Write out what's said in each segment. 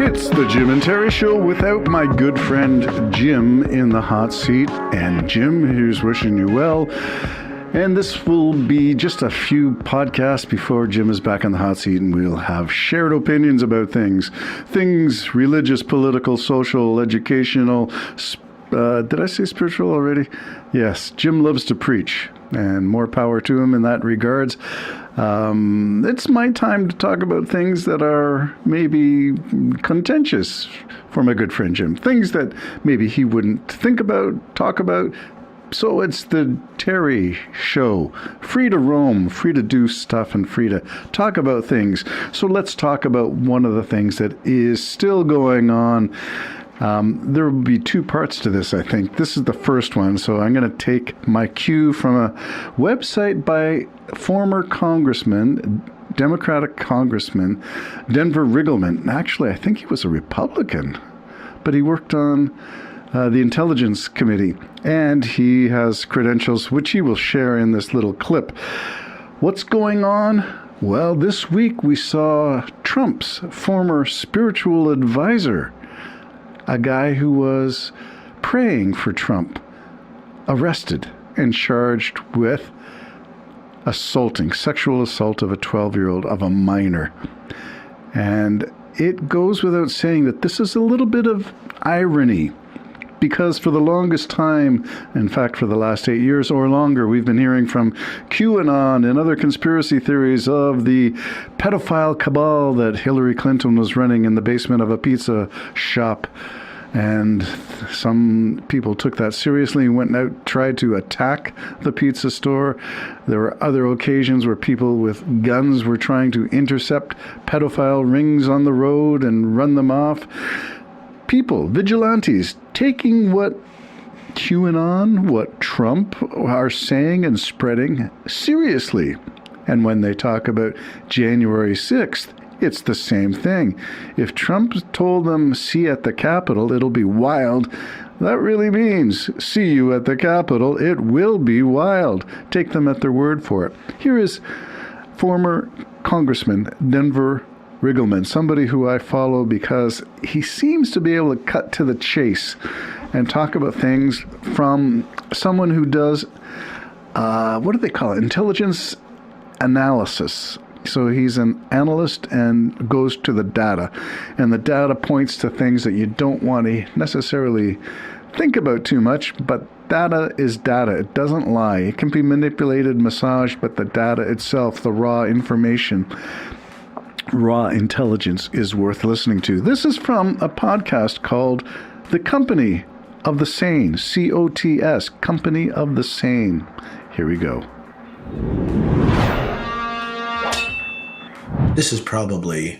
It's the Jim and Terry Show without my good friend Jim in the hot seat. And Jim, who's wishing you well. And this will be just a few podcasts before Jim is back on the hot seat, and we'll have shared opinions about things religious, political, social, educational. Did I say spiritual already? Yes, Jim loves to preach, and more power to him in that regards. It's my time to talk about things that are maybe contentious for my good friend Jim. Things that maybe he wouldn't think about, talk about. So it's the Terry Show. Free to roam, free to do stuff, and free to talk about things. So let's talk about one of the things that is still going on. There will be two parts to this, I think. This is the first one, so I'm going to take my cue from a website by former congressman, Democratic congressman, Denver Riggleman. Actually, I think he was a Republican, but he worked on the Intelligence Committee, and he has credentials which he will share in this little clip. What's going on? Well, this week we saw Trump's former spiritual advisor, a guy who was praying for Trump, arrested and charged with sexual assault of a 12-year-old, of a minor. And it goes without saying that this is a little bit of irony, because for the longest time, in fact, for the last 8 years or longer, we've been hearing from QAnon and other conspiracy theories of the pedophile cabal that Hillary Clinton was running in the basement of a pizza shop. And some people took that seriously and went out, tried to attack the pizza store. There were other occasions where people with guns were trying to intercept pedophile rings on the road and run them off. People, vigilantes, taking what QAnon, what Trump are saying and spreading seriously. And when they talk about January 6th, it's the same thing. If Trump told them, see you at the Capitol, it'll be wild, that really means see you at the Capitol, it will be wild. Take them at their word for it. Here is former Congressman Denver Riggleman, somebody who I follow because he seems to be able to cut to the chase and talk about things from someone who does, what do they call it? Intelligence analysis. So he's an analyst and goes to the data. And the data points to things that you don't want to necessarily think about too much, but data is data. It doesn't lie. It can be manipulated, massaged, but the data itself, the raw information, raw intelligence is worth listening to. This is from a podcast called The Company of the Sane, COTS, Company of the Sane. Here we go. This is probably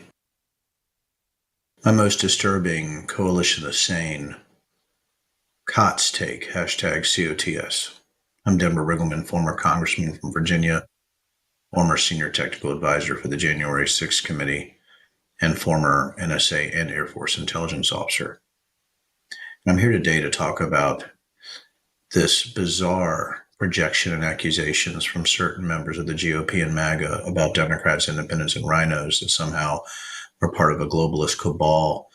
my most disturbing Coalition of Sane COTS take, hashtag COTS. I'm Denver Riggleman, former congressman from Virginia, former senior technical advisor for the January 6th committee, and former NSA and Air Force intelligence officer. And I'm here today to talk about this bizarre projection and accusations from certain members of the GOP and MAGA about Democrats, independents, and rhinos that somehow are part of a globalist cabal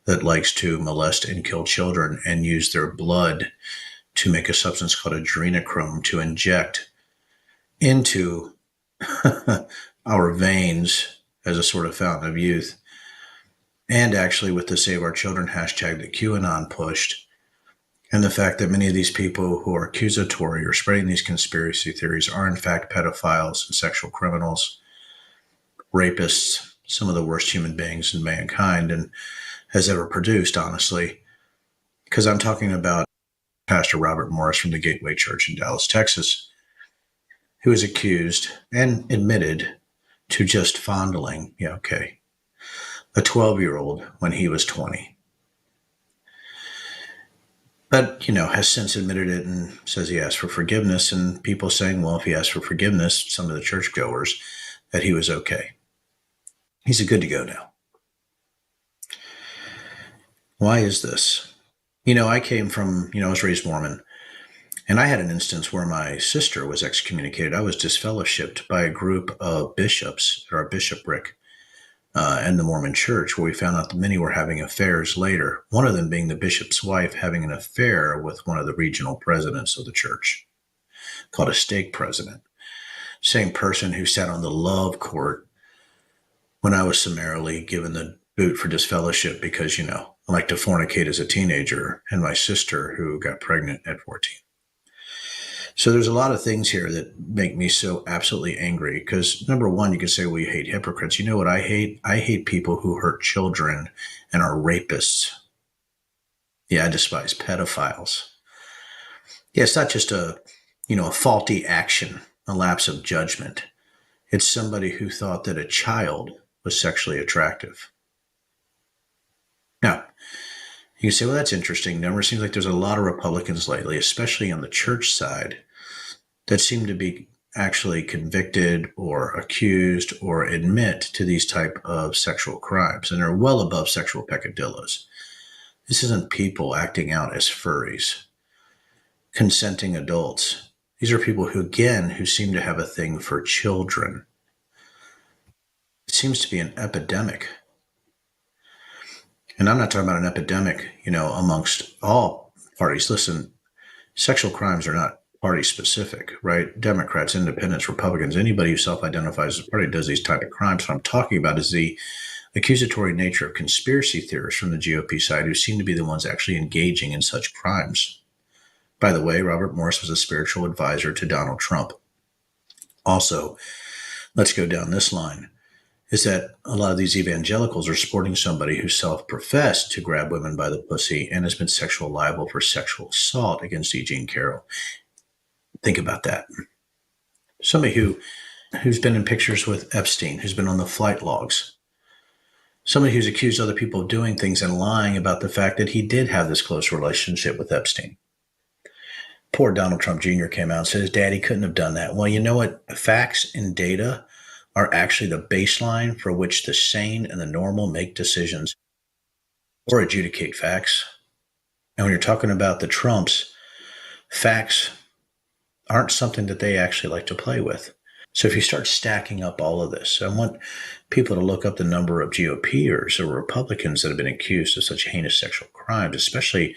that likes to molest and kill children and use their blood to make a substance called adrenochrome to inject into our veins as a sort of fountain of youth. And actually with the Save Our Children hashtag that QAnon pushed, and the fact that many of these people who are accusatory or spreading these conspiracy theories are in fact pedophiles and sexual criminals, rapists, some of the worst human beings in mankind and has ever produced, honestly. Because I'm talking about Pastor Robert Morris from the Gateway Church in Dallas, Texas, who is accused and admitted to just fondling, a 12-year-old when he was 20. But, has since admitted it and says he asked for forgiveness, and people saying, well, if he asked for forgiveness, some of the churchgoers, that he was okay. He's good to go now. Why is this? I came from, I was raised Mormon, and I had an instance where my sister was excommunicated. I was disfellowshipped by a group of bishops at our bishopric and the Mormon Church, where we found out that many were having affairs later, one of them being the bishop's wife having an affair with one of the regional presidents of the church, called a stake president. Same person who sat on the love court when I was summarily given the boot for disfellowship because, I like to fornicate as a teenager, and my sister who got pregnant at 14. So there's a lot of things here that make me so absolutely angry because, number one, you can say, well, you hate hypocrites. You know what I hate? I hate people who hurt children and are rapists. Yeah, I despise pedophiles. Yeah, it's not just a faulty action, a lapse of judgment. It's somebody who thought that a child was sexually attractive. Now, you can say, well, that's interesting. Never seems like there's a lot of Republicans lately, especially on the church side, that seem to be actually convicted or accused or admit to these type of sexual crimes, and are well above sexual peccadillos. This isn't people acting out as furries, consenting adults. These are people who seem to have a thing for children. It seems to be an epidemic. And I'm not talking about an epidemic, amongst all parties. Listen, sexual crimes are not party specific, right? Democrats, independents, Republicans, anybody who self-identifies as a party does these type of crimes. What I'm talking about is the accusatory nature of conspiracy theorists from the GOP side who seem to be the ones actually engaging in such crimes. By the way, Robert Morris was a spiritual advisor to Donald Trump. Also, let's go down this line, is that a lot of these evangelicals are supporting somebody who self-professed to grab women by the pussy and has been sexual liable for sexual assault against E. Jean Carroll. Think about that. Somebody who's been in pictures with Epstein, who's been on the flight logs. Somebody who's accused other people of doing things and lying about the fact that he did have this close relationship with Epstein. Poor Donald Trump Jr. came out and said his daddy couldn't have done that. Well, you know what? Facts and data are actually the baseline for which the sane and the normal make decisions or adjudicate facts. And when you're talking about the Trumps, facts aren't something that they actually like to play with. So if you start stacking up all of this, I want people to look up the number of GOPers or Republicans that have been accused of such heinous sexual crimes, especially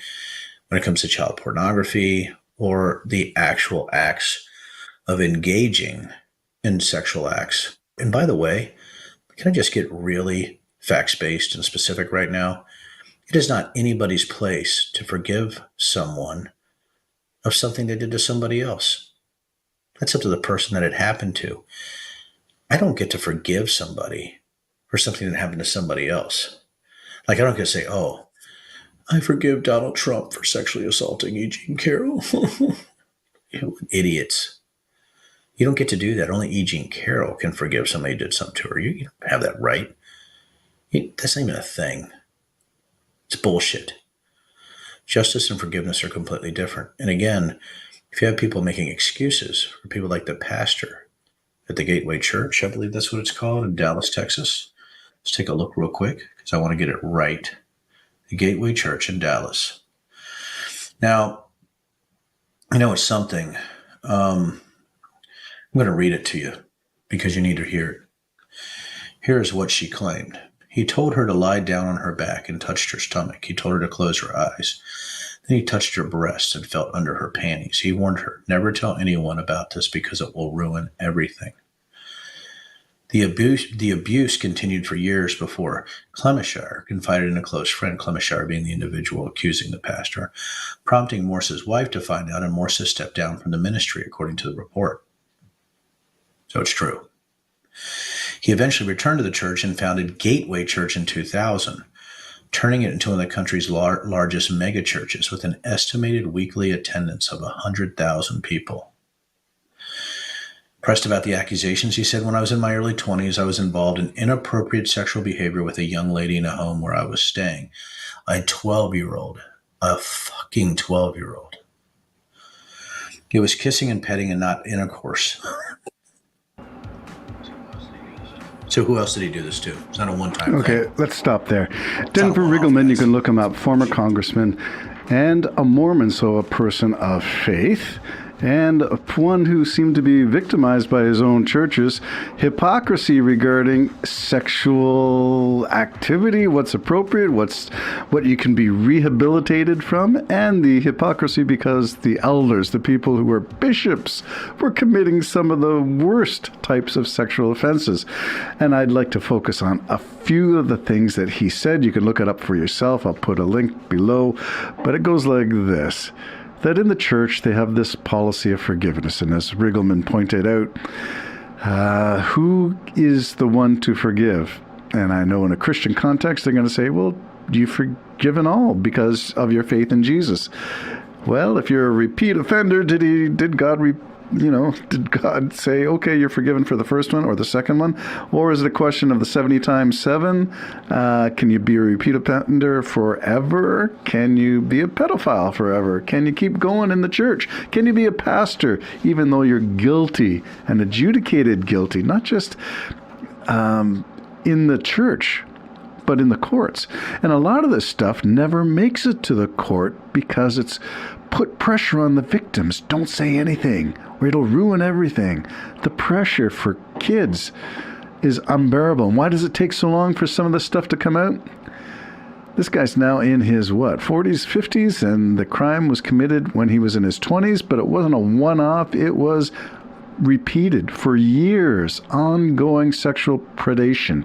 when it comes to child pornography or the actual acts of engaging in sexual acts. And by the way, can I just get really facts-based and specific right now? It is not anybody's place to forgive someone of something they did to somebody else. That's up to the person that it happened to. I don't get to forgive somebody for something that happened to somebody else. Like, I don't get to say, oh, I forgive Donald Trump for sexually assaulting E. Jean Carroll. Idiots. You don't get to do that. Only E. Jean Carroll can forgive somebody who did something to her. You don't have that right. That's not even a thing. It's bullshit. Justice and forgiveness are completely different. And again, if you have people making excuses for people like the pastor at the Gateway Church, I believe that's what it's called, in Dallas, Texas. Let's take a look real quick because I want to get it right. The Gateway Church in Dallas. Now, it's something. I'm going to read it to you because you need to hear it. Here is what she claimed. He told her to lie down on her back and touched her stomach. He told her to close her eyes. Then he touched her breasts and felt under her panties. He warned her, never tell anyone about this because it will ruin everything. The abuse continued for years before Clemishire confided in a close friend, Clemishire being the individual accusing the pastor, prompting Morse's wife to find out, and Morse stepped down from the ministry, according to the report. So it's true. He eventually returned to the church and founded Gateway Church in 2000, turning it into one of the country's largest mega churches with an estimated weekly attendance of 100,000 people. Pressed about the accusations, he said, when I was in my early 20s, I was involved in inappropriate sexual behavior with a young lady in a home where I was staying. A 12-year-old. A fucking 12-year-old. It was kissing and petting and not intercourse. So who else did he do this to? It's not a one-time thing. Okay, let's stop there. Denver Riggleman, you can look him up, former congressman and a Mormon, so a person of faith. and one who seemed to be victimized by his own churches, hypocrisy regarding sexual activity, what's appropriate, what you can be rehabilitated from, and the hypocrisy because the elders, the people who were bishops, were committing some of the worst types of sexual offenses. And I'd like to focus on a few of the things that he said. You can look it up for yourself. I'll put a link below, but it goes like this. That in the church, they have this policy of forgiveness. And as Riggleman pointed out, who is the one to forgive? And I know in a Christian context, they're going to say, well, you've forgiven all because of your faith in Jesus. Well, if you're a repeat offender, did God say, okay, you're forgiven for the first one or the second one? Or is it a question of the 70 times 7? Can you be a repeat offender forever? Can you be a pedophile forever? Can you keep going in the church? Can you be a pastor even though you're guilty and adjudicated guilty, not just in the church, but in the courts? And a lot of this stuff never makes it to the court because it's put pressure on the victims. Don't say anything or it'll ruin everything. The pressure for kids is unbearable. And why does it take so long for some of this stuff to come out? This guy's now in his, 40s, 50s, and the crime was committed when he was in his 20s, but it wasn't a one-off. It was repeated for years, ongoing sexual predation.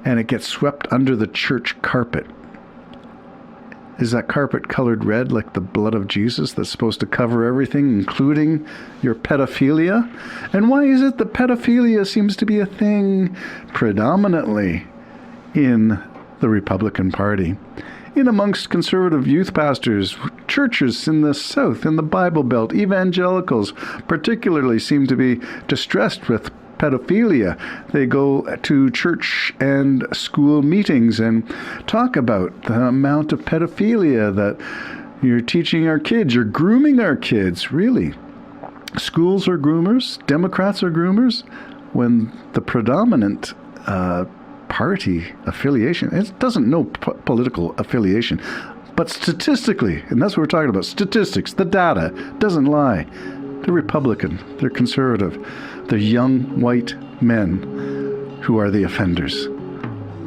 And it gets swept under the church carpet. Is that carpet colored red like the blood of Jesus that's supposed to cover everything, including your pedophilia? And why is it that pedophilia seems to be a thing predominantly in the Republican Party? In amongst conservative youth pastors, churches in the South, in the Bible Belt, evangelicals particularly seem to be distressed with pedophilia. They go to church and school meetings and talk about the amount of pedophilia that you're teaching our kids. You're grooming our kids, really. Schools are groomers. Democrats are groomers. When the predominant party affiliation, it doesn't know political affiliation, but statistically, and that's what we're talking about, statistics, the data doesn't lie. They're Republican, they're conservative, they're young white men who are the offenders.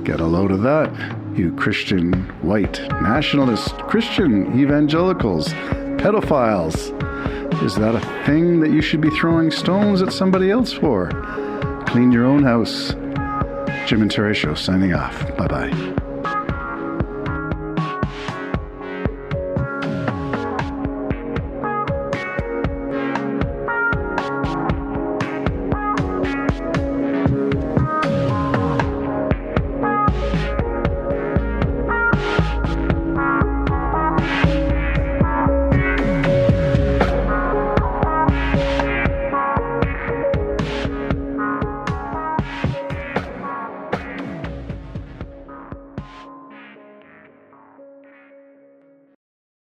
Get a load of that, you Christian white nationalist Christian evangelicals, pedophiles. Is that a thing that you should be throwing stones at somebody else for? Clean your own house. Jim and Terry Show signing off. Bye-bye.